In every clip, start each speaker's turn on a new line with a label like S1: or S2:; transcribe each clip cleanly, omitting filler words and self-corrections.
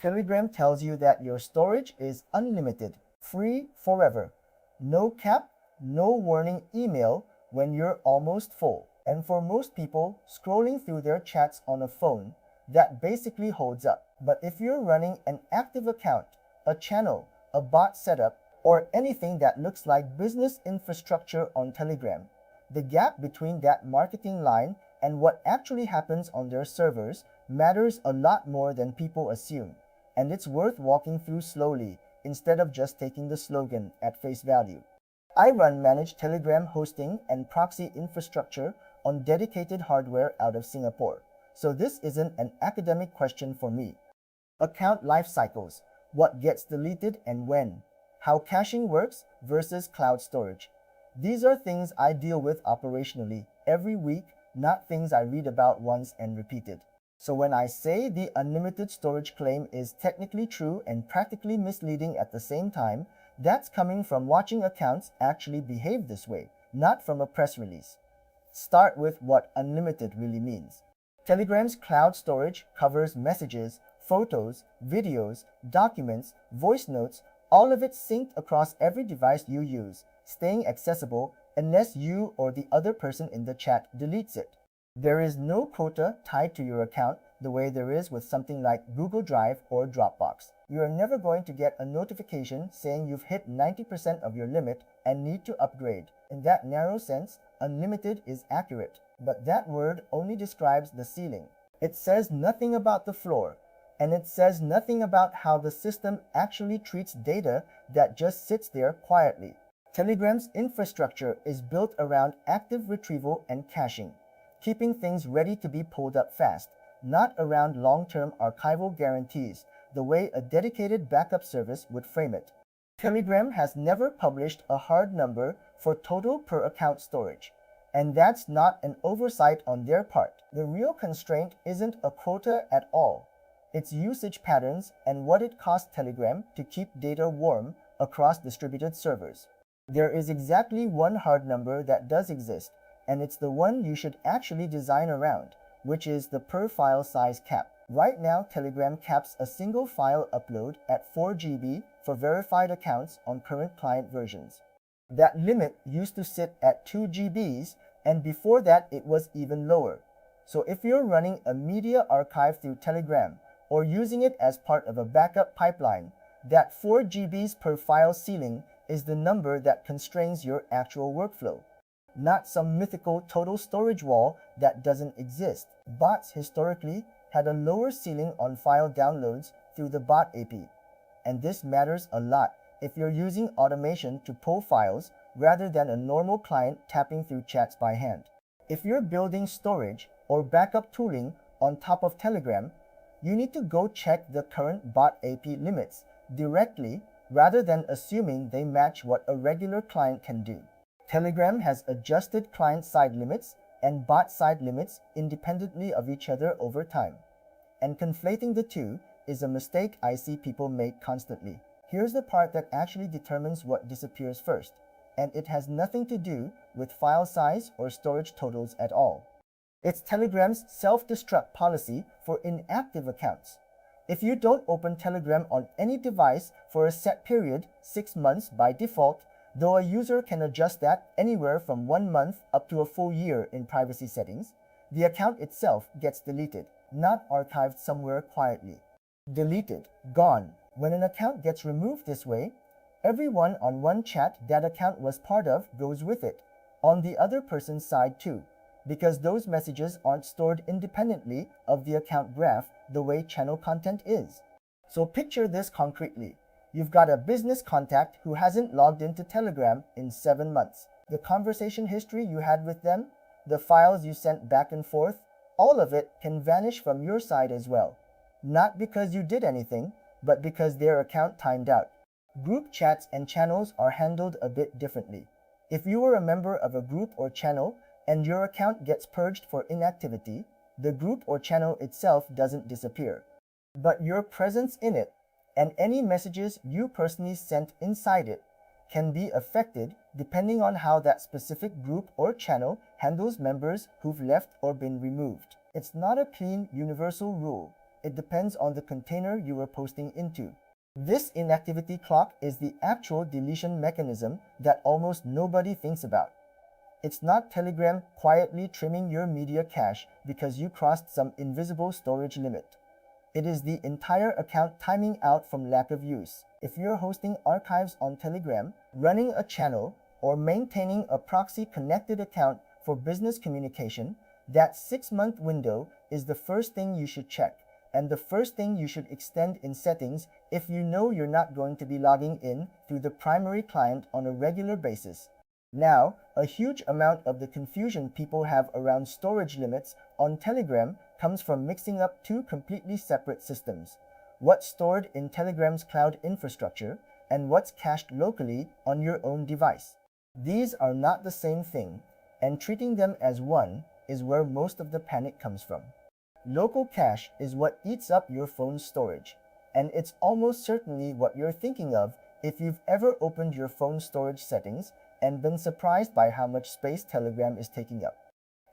S1: Telegram tells you that your storage is unlimited, free forever. No cap, no warning email when you're almost full. And for most people, scrolling through their chats on a phone, that basically holds up. But if you're running an active account, a channel, a bot setup, or anything that looks like business infrastructure on Telegram, the gap between that marketing line and what actually happens on their servers matters a lot more than people assume. And it's worth walking through slowly instead of just taking the slogan at face value. I run managed Telegram hosting and proxy infrastructure on dedicated hardware out of Singapore, so this isn't an academic question for me. Account life cycles, what gets deleted and when, how caching works versus cloud storage. These are things I deal with operationally every week, not things I read about once and repeated. So when I say the unlimited storage claim is technically true and practically misleading at the same time, that's coming from watching accounts actually behave this way, not from a press release. Start with what unlimited really means. Telegram's cloud storage covers messages, photos, videos, documents, voice notes, all of it synced across every device you use, staying accessible unless you or the other person in the chat deletes it. There is no quota tied to your account the way there is with something like Google Drive or Dropbox. You are never going to get a notification saying you've hit 90% of your limit and need to upgrade. In that narrow sense, unlimited is accurate, but that word only describes the ceiling. It says nothing about the floor, and it says nothing about how the system actually treats data that just sits there quietly. Telegram's infrastructure is built around active retrieval and caching, keeping things ready to be pulled up fast, not around long-term archival guarantees, the way a dedicated backup service would frame it. Telegram has never published a hard number for total per account storage, and that's not an oversight on their part. The real constraint isn't a quota at all. It's usage patterns and what it costs Telegram to keep data warm across distributed servers. There is exactly one hard number that does exist, and it's the one you should actually design around, which is the per file size cap. Right now, Telegram caps a single file upload at 4 GB for verified accounts on current client versions. That limit used to sit at 2 GBs, and before that it was even lower. So if you're running a media archive through Telegram or using it as part of a backup pipeline, that 4 GBs per file ceiling is the number that constrains your actual workflow, not some mythical total storage wall that doesn't exist. Bots historically had a lower ceiling on file downloads through the bot AP, and this matters a lot if you're using automation to pull files rather than a normal client tapping through chats by hand. If you're building storage or backup tooling on top of Telegram, you need to go check the current bot AP limits directly rather than assuming they match what a regular client can do. Telegram has adjusted client-side limits and bot-side limits independently of each other over time, and conflating the two is a mistake I see people make constantly. Here's the part that actually determines what disappears first, and it has nothing to do with file size or storage totals at all. It's Telegram's self-destruct policy for inactive accounts. If you don't open Telegram on any device for a set period, 6 months by default, though a user can adjust that anywhere from 1 month up to a full year in privacy settings, the account itself gets deleted, not archived somewhere quietly. Deleted, gone. When an account gets removed this way, everyone on one chat that account was part of goes with it, on the other person's side too, because those messages aren't stored independently of the account graph the way channel content is. So picture this concretely. You've got a business contact who hasn't logged into Telegram in 7 months. The conversation history you had with them, the files you sent back and forth, all of it can vanish from your side as well. Not because you did anything, but because their account timed out. Group chats and channels are handled a bit differently. If you were a member of a group or channel and your account gets purged for inactivity, the group or channel itself doesn't disappear, but your presence in it and any messages you personally sent inside it can be affected depending on how that specific group or channel handles members who've left or been removed. It's not a clean, universal rule. it depends on the container you are posting into. This inactivity clock is the actual deletion mechanism that almost nobody thinks about. It's not Telegram quietly trimming your media cache because you crossed some invisible storage limit. It is the entire account timing out from lack of use. If you're hosting archives on Telegram, running a channel, or maintaining a proxy connected account for business communication, that 6-month window is the first thing you should check, and the first thing you should extend in settings if you know you're not going to be logging in through the primary client on a regular basis. Now, a huge amount of the confusion people have around storage limits on Telegram comes from mixing up two completely separate systems: what's stored in Telegram's cloud infrastructure and what's cached locally on your own device. These are not the same thing, and treating them as one is where most of the panic comes from. Local cache is what eats up your phone's storage, and it's almost certainly what you're thinking of if you've ever opened your phone storage settings and been surprised by how much space Telegram is taking up.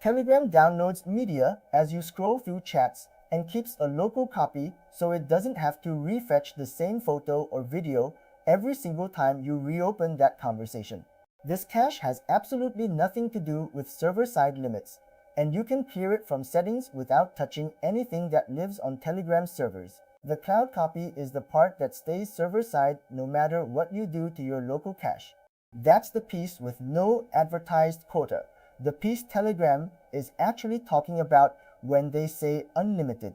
S1: Telegram downloads media as you scroll through chats and keeps a local copy so it doesn't have to refetch the same photo or video every single time you reopen that conversation. This cache has absolutely nothing to do with server-side limits, and you can clear it from settings without touching anything that lives on Telegram servers. The cloud copy is the part that stays server-side no matter what you do to your local cache. That's the piece with no advertised quota. The piece Telegram is actually talking about when they say unlimited.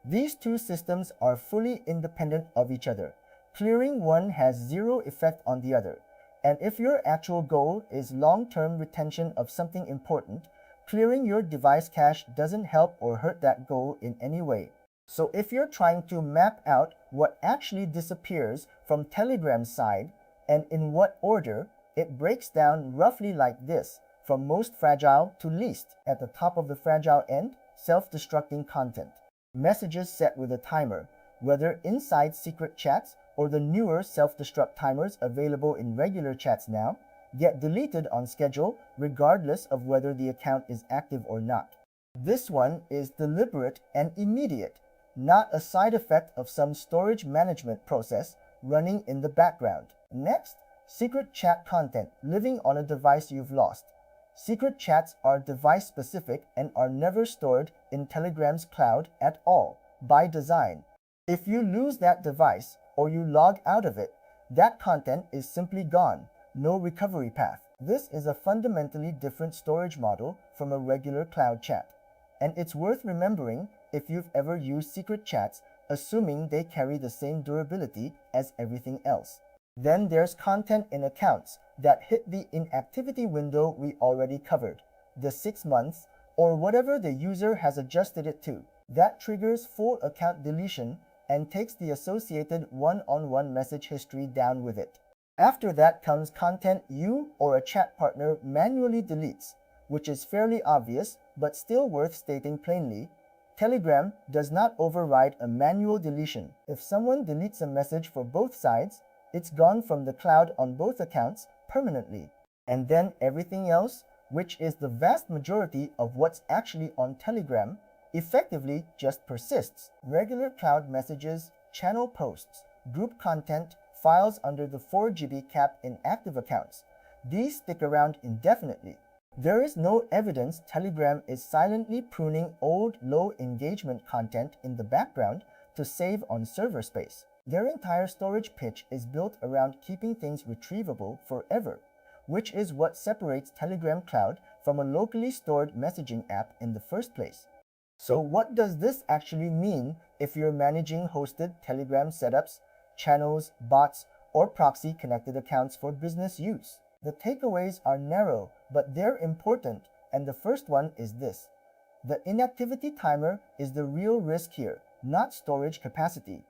S1: These two systems are fully independent of each other. Clearing one has zero effect on the other. And if your actual goal is long-term retention of something important, clearing your device cache doesn't help or hurt that goal in any way. So if you're trying to map out what actually disappears from Telegram's side and in what order, it breaks down roughly like this, from most fragile to least. At the top of the fragile end, self-destructing content. Messages set with a timer, whether inside secret chats or the newer self-destruct timers available in regular chats now, get deleted on schedule regardless of whether the account is active or not. This one is deliberate and immediate, not a side effect of some storage management process running in the background. Next, secret chat content living on a device you've lost. Secret chats are device-specific and are never stored in Telegram's cloud at all, by design. If you lose that device or you log out of it, that content is simply gone, no recovery path. This is a fundamentally different storage model from a regular cloud chat. And it's worth remembering if you've ever used secret chats, assuming they carry the same durability as everything else. Then there's content in accounts that hit the inactivity window we already covered, the 6 months, or whatever the user has adjusted it to. That triggers full account deletion and takes the associated one-on-one message history down with it. After that comes content you or a chat partner manually deletes, which is fairly obvious but still worth stating plainly. Telegram does not override a manual deletion. If someone deletes a message for both sides, it's gone from the cloud on both accounts permanently. And then everything else, which is the vast majority of what's actually on Telegram, effectively just persists. Regular cloud messages, channel posts, group content, files under the 4 GB cap in active accounts. These stick around indefinitely. There is no evidence Telegram is silently pruning old, low engagement content in the background to save on server space. Their entire storage pitch is built around keeping things retrievable forever, which is what separates Telegram Cloud from a locally stored messaging app in the first place. So what does this actually mean if you're managing hosted Telegram setups, channels, bots, or proxy connected accounts for business use? The takeaways are narrow, but they're important, and the first one is this. The inactivity timer is the real risk here, not storage capacity.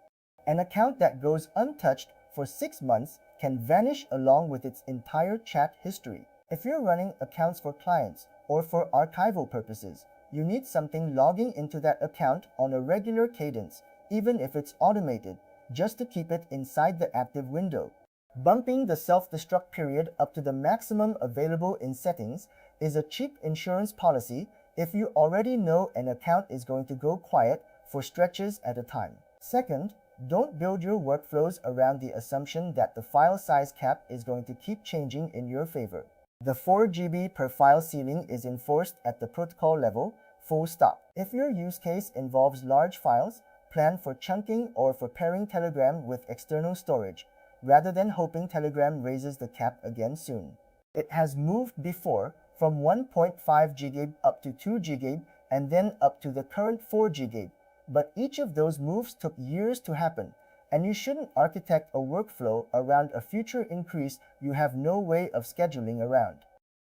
S1: An account that goes untouched for 6 months can vanish along with its entire chat history. If you're running accounts for clients or for archival purposes, you need something logging into that account on a regular cadence, even if it's automated, just to keep it inside the active window. Bumping the self-destruct period up to the maximum available in settings is a cheap insurance policy if you already know an account is going to go quiet for stretches at a time. Second, don't build your workflows around the assumption that the file size cap is going to keep changing in your favor. The 4 GB per file ceiling is enforced at the protocol level, full stop. If your use case involves large files, plan for chunking or for pairing Telegram with external storage, rather than hoping Telegram raises the cap again soon. It has moved before from 1.5 GB up to 2 GB and then up to the current 4 GB, but each of those moves took years to happen, and you shouldn't architect a workflow around a future increase you have no way of scheduling around.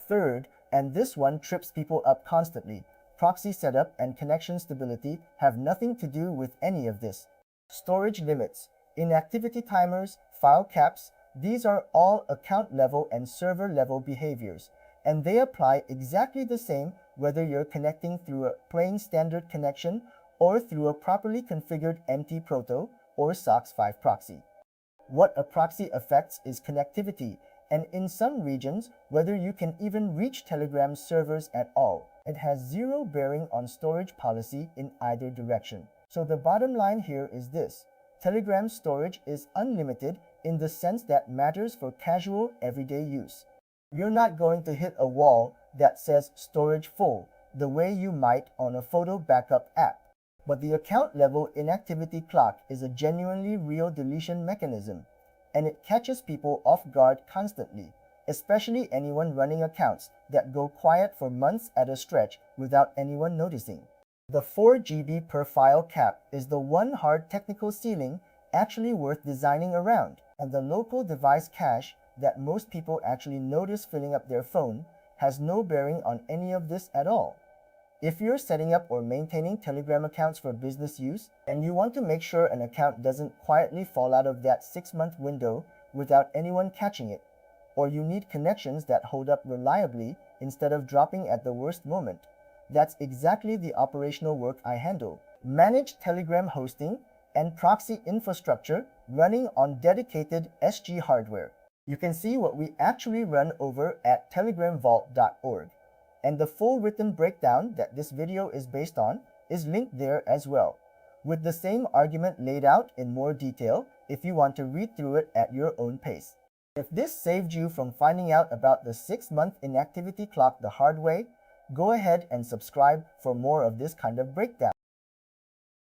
S1: Third, and this one trips people up constantly, proxy setup and connection stability have nothing to do with any of this. Storage limits, inactivity timers, file caps, these are all account level and server level behaviors, and they apply exactly the same whether you're connecting through a plain standard connection or through a properly configured mtproto or SOC 5 proxy. What a proxy affects is connectivity, and in some regions, whether you can even reach Telegram servers at all. It has zero bearing on storage policy in either direction. So the bottom line here is this: Telegram storage is unlimited in the sense that matters for casual, everyday use. You're not going to hit a wall that says storage full, the way you might on a photo backup app. But the account level inactivity clock is a genuinely real deletion mechanism, and it catches people off guard constantly, especially anyone running accounts that go quiet for months at a stretch without anyone noticing. The 4 GB per file cap is the one hard technical ceiling actually worth designing around, and the local device cache that most people actually notice filling up their phone has no bearing on any of this at all. If you're setting up or maintaining Telegram accounts for business use, and you want to make sure an account doesn't quietly fall out of that 6-month window without anyone catching it, or you need connections that hold up reliably instead of dropping at the worst moment, that's exactly the operational work I handle. Manage Telegram hosting and proxy infrastructure running on dedicated SG hardware. You can see what we actually run over at telegramvault.org. And the full written breakdown that this video is based on is linked there as well, with the same argument laid out in more detail if you want to read through it at your own pace. If this saved you from finding out about the 6-month inactivity clock the hard way, go ahead and subscribe for more of this kind of breakdown.